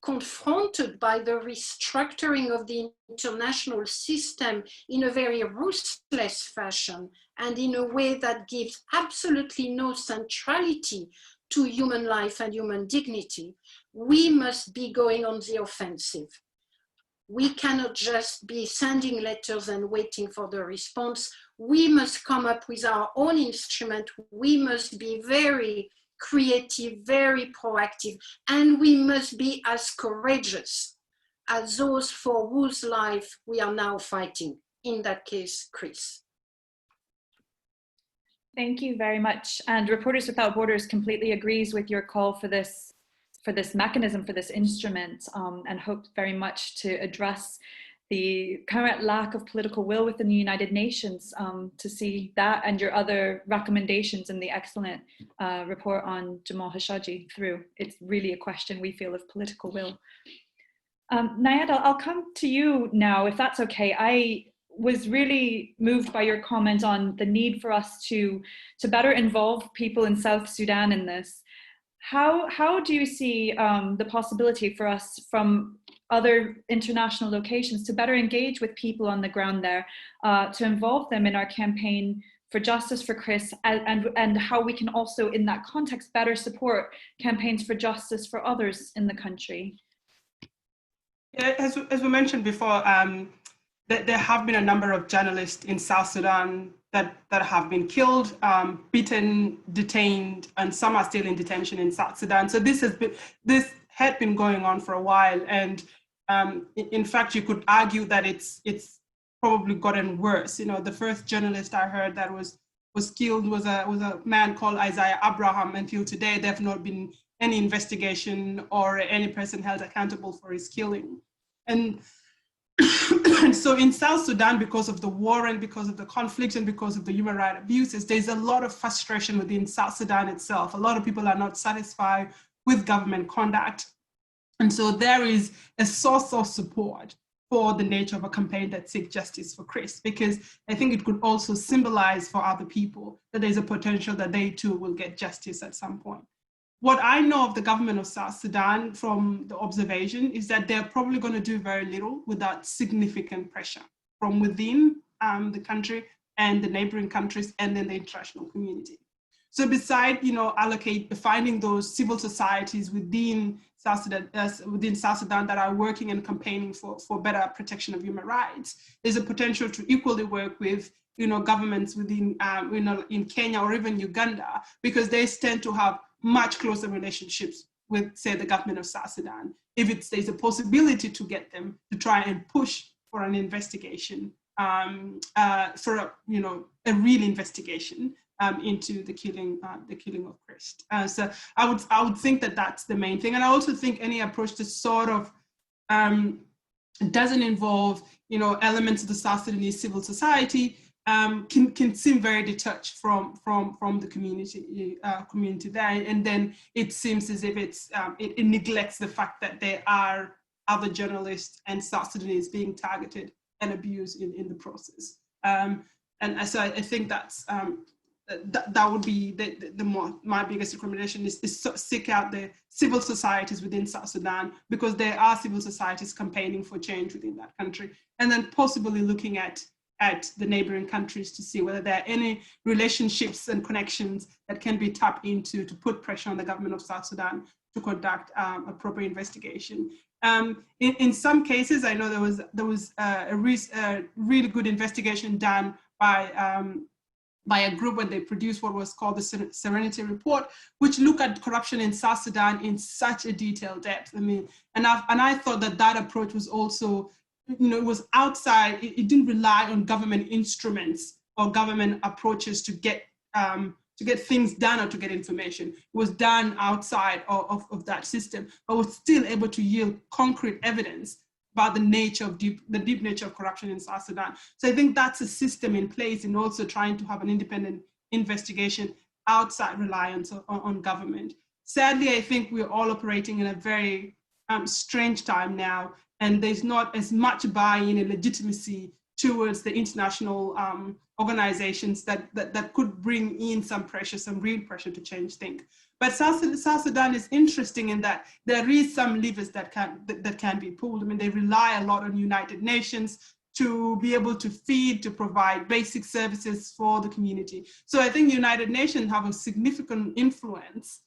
confronted by the restructuring of the international system in a very ruthless fashion and in a way that gives absolutely no centrality to human life and human dignity, we must be going on the offensive. We cannot just be sending letters and waiting for the response. We must come up with our own instrument. We must be very creative, very proactive, and we must be as courageous as those for whose life we are now fighting. In that case, Chris. Thank you very much. And Reporters Without Borders completely agrees with your call for this mechanism, for this instrument, and hopes very much to address the current lack of political will within the United Nations, to see that and your other recommendations in the excellent report on Jamal Khashoggi through. It's really a question, we feel, of political will. Nayad, I'll come to you now, if that's okay. I was really moved by your comment on the need for us to better involve people in South Sudan in this. How do you see the possibility for us from other international locations to better engage with people on the ground there, to involve them in our campaign for justice for Chris, and how we can also in that context better support campaigns for justice for others in the country? Yeah, as we mentioned before, there have been a number of journalists in South Sudan that have been killed, beaten, detained, and some are still in detention in South Sudan. So this had been going on for a while, and in fact, you could argue that it's probably gotten worse. You know, the first journalist I heard that was killed was a man called Isaiah Abraham. Until today, there have not been any investigation or any person held accountable for his killing. And so in South Sudan, because of the war and because of the conflict and because of the human rights abuses, there's a lot of frustration within South Sudan itself. A lot of people are not satisfied with government conduct. And so there is a source of support for the nature of a campaign that seeks justice for Chris, because I think it could also symbolize for other people that there's a potential that they too will get justice at some point. What I know of the government of South Sudan from the observation is that they're probably going to do very little without significant pressure from within the country and the neighboring countries and then the international community. So beside, finding those civil societies within South Sudan that are working and campaigning for better protection of human rights, there's a potential to equally work with governments within in Kenya or even Uganda, because they tend to have much closer relationships with, say, the government of South Sudan. If there's a possibility to get them to try and push for an investigation, for a real investigation into the killing of Chris. So I would think that that's the main thing, and I also think any approach that sort of doesn't involve elements of the South Sudanese civil society can seem very detached from the community there, and then it seems as if it neglects the fact that there are other journalists and South Sudanese being targeted and abused in the process. And so I think that's that would be my biggest recommendation is seek out the civil societies within South Sudan, because there are civil societies campaigning for change within that country, and then possibly looking at the neighboring countries to see whether there are any relationships and connections that can be tapped into to put pressure on the government of South Sudan to conduct a proper investigation. In some cases, I know there was a really good investigation done by a group when they produced what was called the Serenity Report, which looked at corruption in South Sudan in such a detailed depth. I mean, and I thought that approach was also, it was outside. It didn't rely on government instruments or government approaches to get things done or to get information. It was done outside of that system, but was still able to yield concrete evidence about the deep nature of corruption in South Sudan. So I think that's a system in place in also trying to have an independent investigation outside reliance on government. Sadly, I think we're all operating in a very strange time now, and there's not as much buy-in and legitimacy towards the international organizations that could bring in some pressure, some real pressure to change things. But South Sudan is interesting in that there is some levers that can be pulled. I mean, they rely a lot on United Nations to be able to feed, to provide basic services for the community. So I think United Nations have a significant influence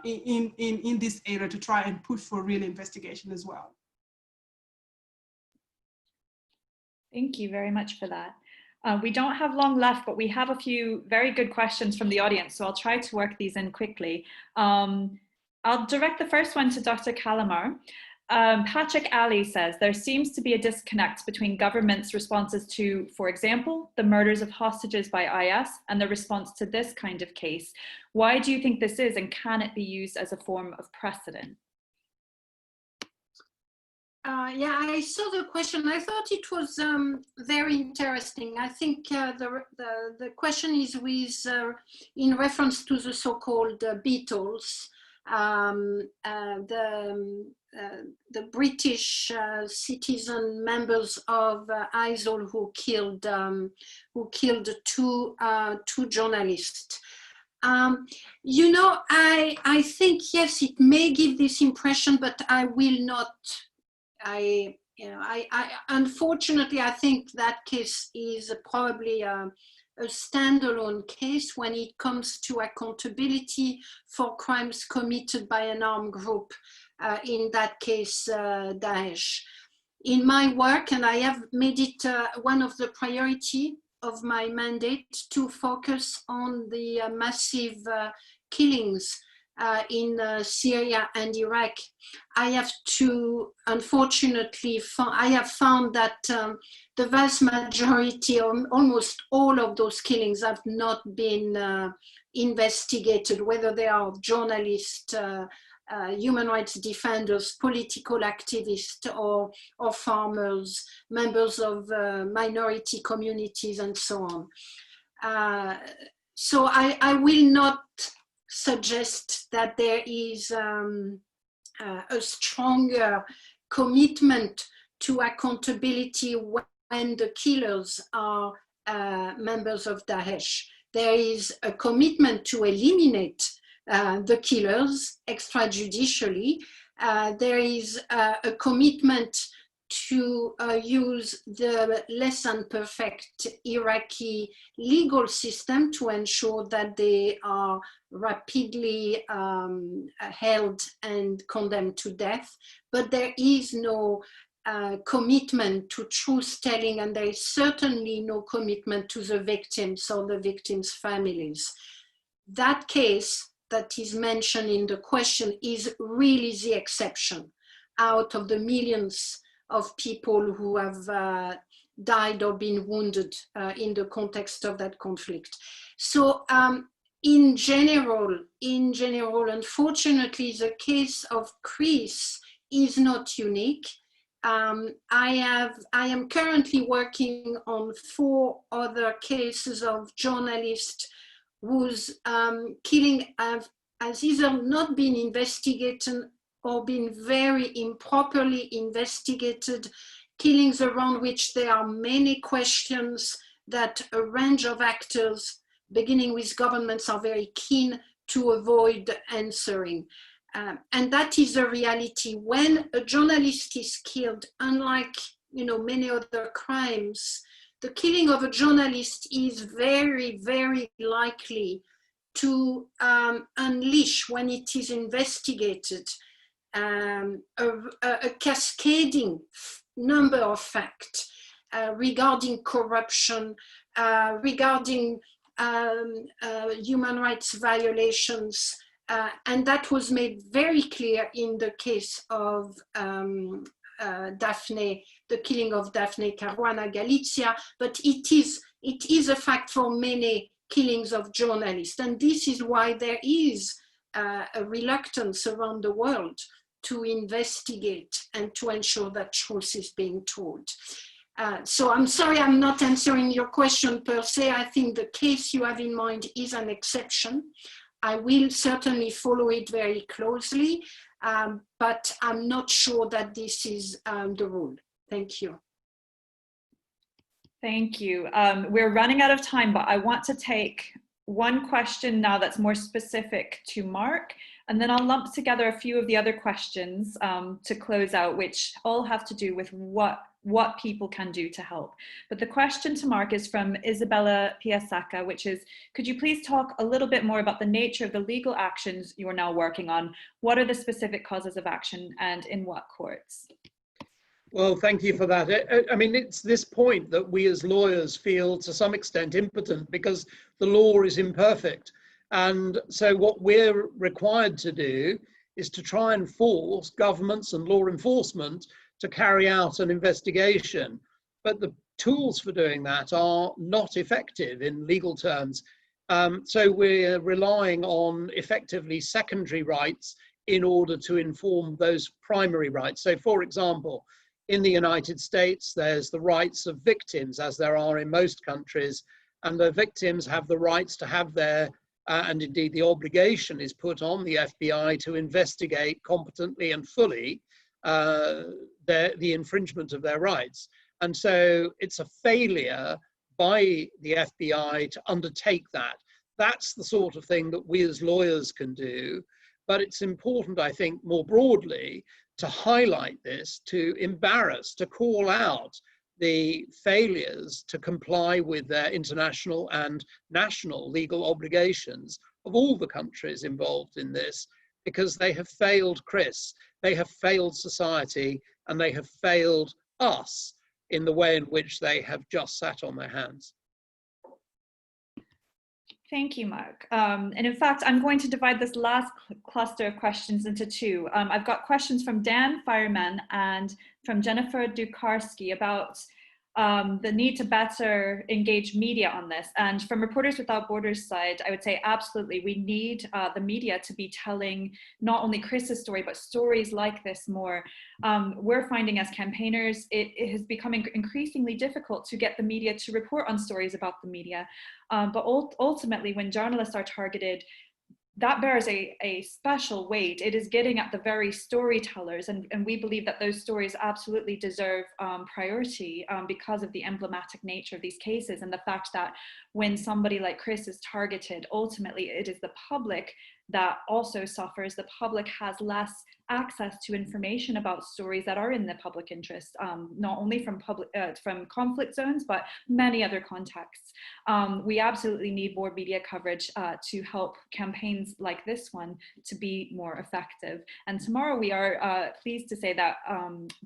in this area to try and push for real investigation as well. Thank you very much for that. We don't have long left, but we have a few very good questions from the audience, so I'll try to work these in quickly. I'll direct the first one to Dr. Calamar. Patrick Alley says, there seems to be a disconnect between government's responses to, for example, the murders of hostages by IS and the response to this kind of case. Why do you think this is, and can it be used as a form of precedent? Yeah, I saw the question. I thought it was very interesting. I think the question is in reference to the so-called Beatles, the British citizen members of ISIL who killed two journalists. You know, I think yes, it may give this impression, but I will not. Unfortunately, I think that case is probably a standalone case when it comes to accountability for crimes committed by an armed group, in that case, Daesh. In my work, and I have made it one of the priority of my mandate to focus on the massive killings in Syria and Iraq, I have to, unfortunately, I have found that the vast majority, or almost all of those killings have not been investigated, whether they are journalists, human rights defenders, political activists, or farmers, members of minority communities, and so on. So I will not suggest that there is a stronger commitment to accountability when the killers are members of Daesh. There is a commitment to eliminate the killers extrajudicially. There is a commitment to use the less than perfect Iraqi legal system to ensure that they are rapidly held and condemned to death. But there is no commitment to truth telling, and there is certainly no commitment to the victims or the victims' families. That case that is mentioned in the question is really the exception out of the millions of people who have died or been wounded in the context of that conflict. So in general, unfortunately, the case of Chris is not unique. I am currently working on 4 other cases of journalists whose killing has either not been investigated or been very improperly investigated, killings around which there are many questions that a range of actors, beginning with governments, are very keen to avoid answering. And that is the reality. When a journalist is killed, unlike many other crimes, the killing of a journalist is very, very likely to unleash, when it is investigated, a cascading number of facts regarding corruption, regarding human rights violations, and that was made very clear in the case of Daphne, the killing of Daphne Caruana Galizia, but it is a fact for many killings of journalists, and this is why there is a reluctance around the world to investigate and to ensure that truth is being told. So I'm sorry I'm not answering your question per se. I think the case you have in mind is an exception. I will certainly follow it very closely, but I'm not sure that this is the rule. Thank you. Thank you. We're running out of time, but I want to take one question now that's more specific to Mark, and then I'll lump together a few of the other questions to close out, which all have to do with what what people can do to help. But the question to Mark is from Isabella Piasaca, which is, could you please talk a little bit more about the nature of the legal actions you are now working on? What are the specific causes of action and in what courts? Well, thank you for that. I mean, it's this point that we as lawyers feel to some extent impotent because the law is imperfect. And so what we're required to do is to try and force governments and law enforcement to carry out an investigation. But the tools for doing that are not effective in legal terms. So we're relying on effectively secondary rights in order to inform those primary rights. So for example, in the United States, there's the rights of victims, as there are in most countries, and the victims have the rights to have their, and indeed the obligation is put on the FBI to investigate competently and fully the infringement of their rights. And so it's a failure by the FBI to undertake that. That's the sort of thing that we as lawyers can do. But it's important, I think, more broadly, to highlight this, to embarrass, to call out the failures to comply with their international and national legal obligations of all the countries involved in this, because they have failed Chris, they have failed society, and they have failed us in the way in which they have just sat on their hands. Thank you, Mark. And in fact, I'm going to divide this last cluster of questions into two. I've got questions from Dan Fireman and from Jennifer Dukarski about the need to better engage media on this. And from Reporters Without Borders side, I would say absolutely, we need the media to be telling not only Chris's story, but stories like this more. We're finding as campaigners, it has become increasingly difficult to get the media to report on stories about the media. But ultimately, when journalists are targeted, that bears a special weight. It is getting at the very storytellers, and we believe that those stories absolutely deserve priority because of the emblematic nature of these cases, and the fact that when somebody like Chris is targeted, ultimately it is the public that also suffers. The public has less access to information about stories that are in the public interest, not only from conflict zones, but many other contexts. We absolutely need more media coverage to help campaigns like this one to be more effective. And tomorrow we are pleased to say that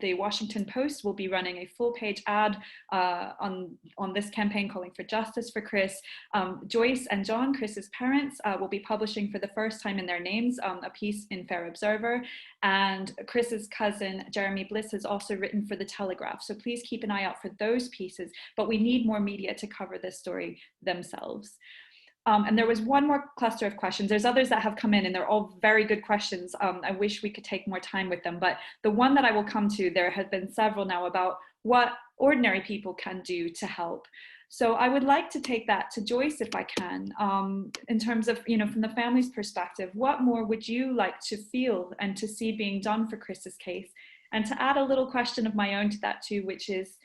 the Washington Post will be running a full-page ad on this campaign calling for justice for Chris. Joyce and John, Chris's parents, will be publishing for the first time in their names a piece in Fair Observer. And Chris's cousin, Jeremy Bliss, has also written for the Telegraph. So please keep an eye out for those pieces, but we need more media to cover this story themselves. And there was one more cluster of questions. There's others that have come in and they're all very good questions. I wish we could take more time with them, but the one that I will come to, there have been several now about what ordinary people can do to help. So I would like to take that to Joyce, if I can, in terms of, from the family's perspective, what more would you like to feel and to see being done for Chris's case? And to add a little question of my own to that too, which is,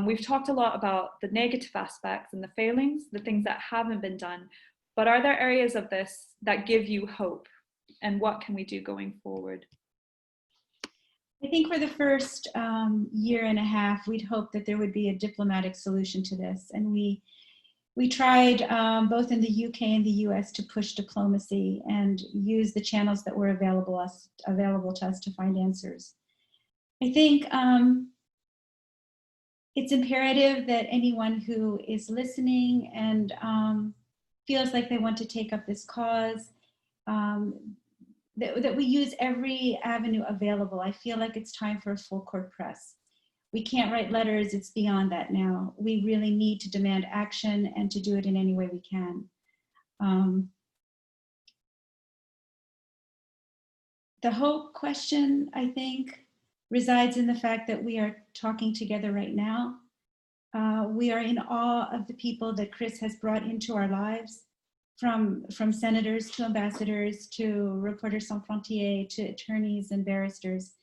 we've talked a lot about the negative aspects and the failings, the things that haven't been done, but are there areas of this that give you hope? And what can we do going forward? I think for the first year and a half, we'd hoped that there would be a diplomatic solution to this. And we tried both in the UK and the US to push diplomacy and use the channels that were available to us to find answers. I think it's imperative that anyone who is listening and feels like they want to take up this cause, that we use every avenue available. I feel like it's time for a full court press. We can't write letters, it's beyond that now. We really need to demand action and to do it in any way we can. The hope question, I think, resides in the fact that we are talking together right now. We are in awe of the people that Chris has brought into our lives, from senators to ambassadors to Reporters Sans Frontières to attorneys and barristers.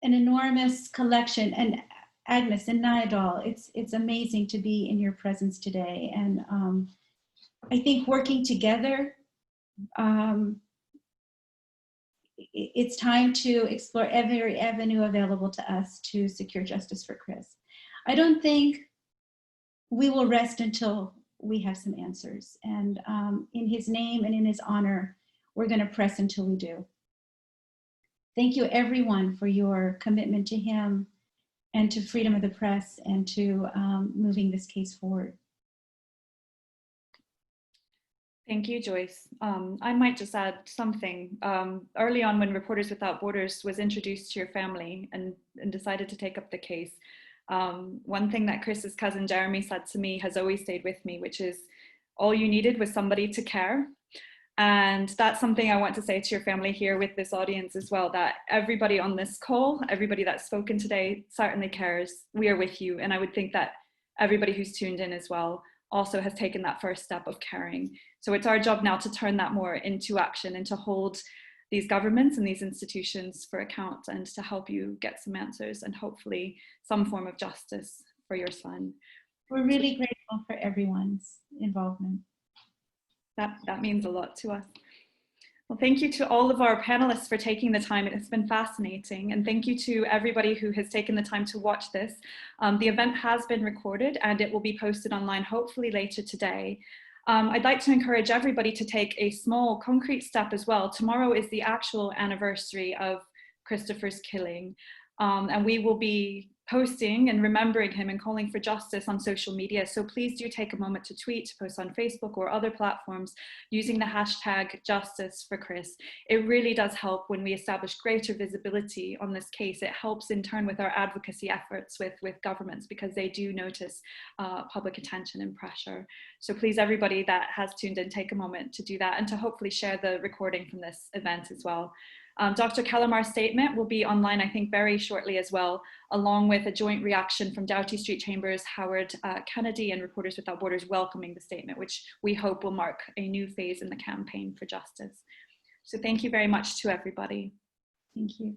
An enormous collection, and Agnes and Nyadol, it's amazing to be in your presence today. And I think working together it's time to explore every avenue available to us to secure justice for Chris. I don't think we will rest until we have some answers. And in his name and in his honor, we're going to press until we do. Thank you, everyone, for your commitment to him and to freedom of the press and to moving this case forward. Thank you, Joyce. I might just add something. Early on, when Reporters Without Borders was introduced to your family and decided to take up the case, one thing that Chris's cousin Jeremy said to me has always stayed with me, which is all you needed was somebody to care. And that's something I want to say to your family here with this audience as well, that everybody on this call, everybody that's spoken today certainly cares. We are with you. And I would think that everybody who's tuned in as well also has taken that first step of caring. So it's our job now to turn that more into action and to hold these governments and these institutions for account and to help you get some answers and hopefully some form of justice for your son. We're really grateful for everyone's involvement. That means a lot to us. Well, thank you to all of our panelists for taking the time. It has been fascinating. And thank you to everybody who has taken the time to watch this. The event has been recorded and it will be posted online, hopefully later today. I'd like to encourage everybody to take a small concrete step as well. Tomorrow is the actual anniversary of Christopher's killing. And we will be posting and remembering him and calling for justice on social media. So please do take a moment to tweet, to post on Facebook or other platforms using the hashtag Justice for Chris. It really does help when we establish greater visibility on this case. It helps in turn with our advocacy efforts with governments because they do notice public attention and pressure. So please, everybody that has tuned in, take a moment to do that and to hopefully share the recording from this event as well. Dr. Kellemar's statement will be online, I think, very shortly as well, along with a joint reaction from Doughty Street Chambers, Howard, Kennedy, and Reporters Without Borders welcoming the statement, which we hope will mark a new phase in the campaign for justice. So thank you very much to everybody. Thank you.